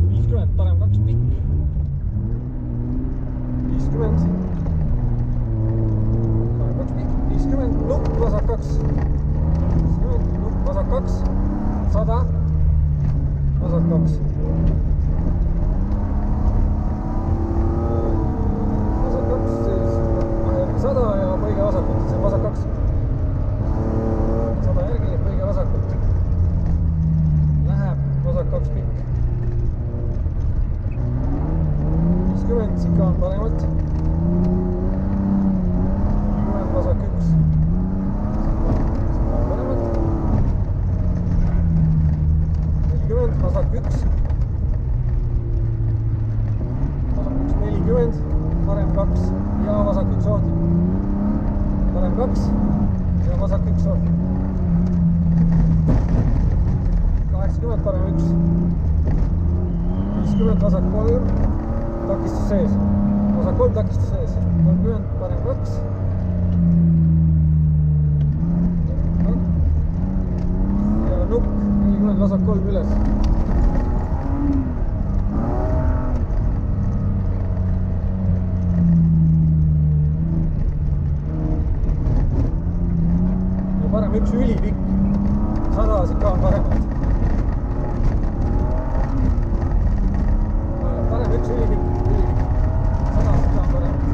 50, parem 2 pikk. 50. Parem 2 pikk. 50, nukk, vasak 2. 50, nukk, vasak 2. 100. Vasak 2. Vasak 2, siis 100 ja põige vasakult, see on vasak 2. 100 järgi, põige vasakult. Läheb vasak 2 pikk. 50, sika on paremalt. 40, vasak 1. Sika on paremalt. 40, vasak 1. Vasak 1, 40, parem 2 ja vasak 1 ohti. Parem 2 ja vasak 1 ohti. 80, parem 1. 50, vasak 3. Takistus sees. Vasak 3 takistus sees. 30, parem 2. Ja nukk, 40, vasak 3 üles. Ja parem 1 ülipikk. 100 sika on paremalt. Parem 1 ülipikk. 100 sika on paremalt.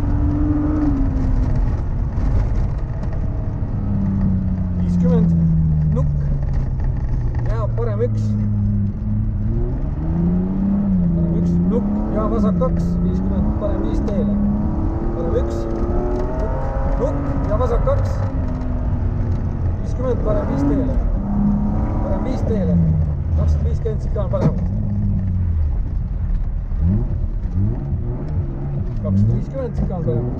50, nukk. Ja parem 1. Parem 1, nukk ja vasak 2. 50, parem 5 teele. Parem 1, nukk ja vasak 2. 50, parem 5 teele. Parem 5 teele. 250 sika on paremalt. 250 sika on paremalt.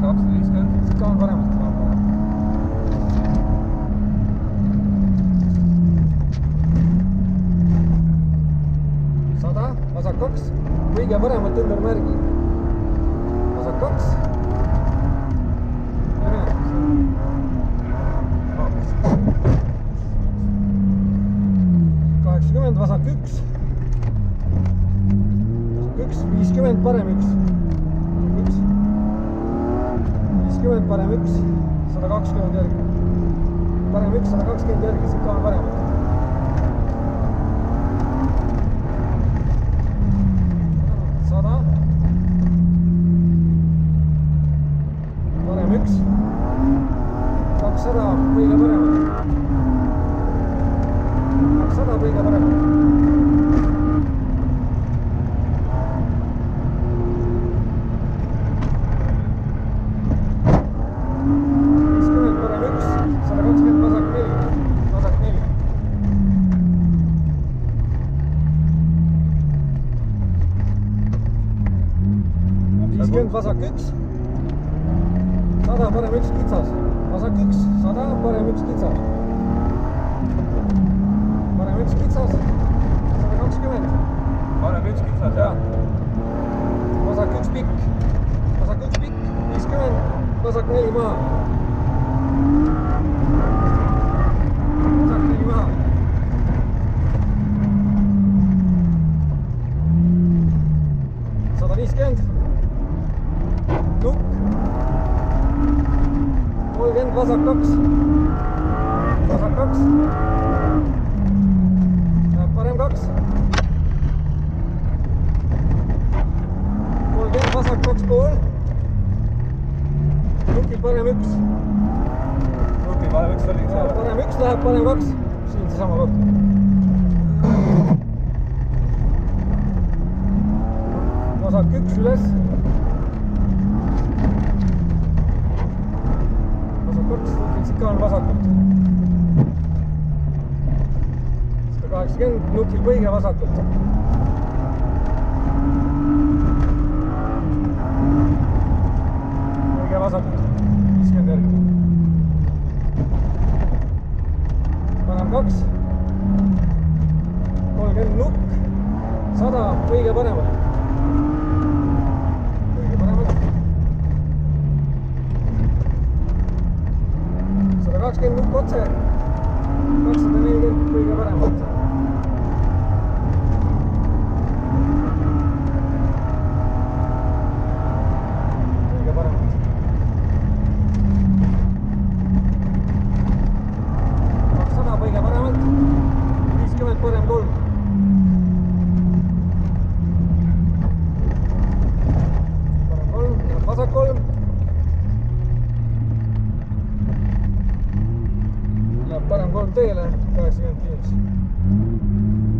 250 sika on paremalt. 100, vasak 2. Kõige paremalt ümber märgi. Vasak 2. Ja näed. 80, vasak 1. Vasak 1, 50, parem 1. 50, parem 1. 120 järgi. Parem 1, 120 järgi, sika on paremalt. 100. Parem 1. 200, kõige paremalt. 200 kõige paremalt. 50, parem 1. 120, vasak 4. Vasak 4. 50, vasak 1. 100, parem 1 kitsas. Vasak 1, 100, parem 1 kitsas. Parem 1 kitsas. 120. Parem 1 kitsas, jah. Vasak 1 pikk. Vasak 1 pikk. 50. Vasak 4 maha. Vasak 4 maha. 150. Nukk. 30, vasak 2. Vasak 2. Parem 2. 30, vasak 2 pool. Nukil parem 1. Nukil parem 1 oli. Parem 1 läheb, parem 2. Siin seesama koht. Vasak 1 üles. Vasak 2, nukil sika on vasakult. 180, nukil põige vasakult. Põige vasakult. 50 järgi. Parem 2. 30 nukk. 100 kõige paremalt. Kõige paremalt 121 otse, 240 kõige parem otse. Kõige parem otse. 200 kõige paremalt, 50 parem kolm. Parem kolm ja vasak kolm. Läheb parem kolm teele, 85.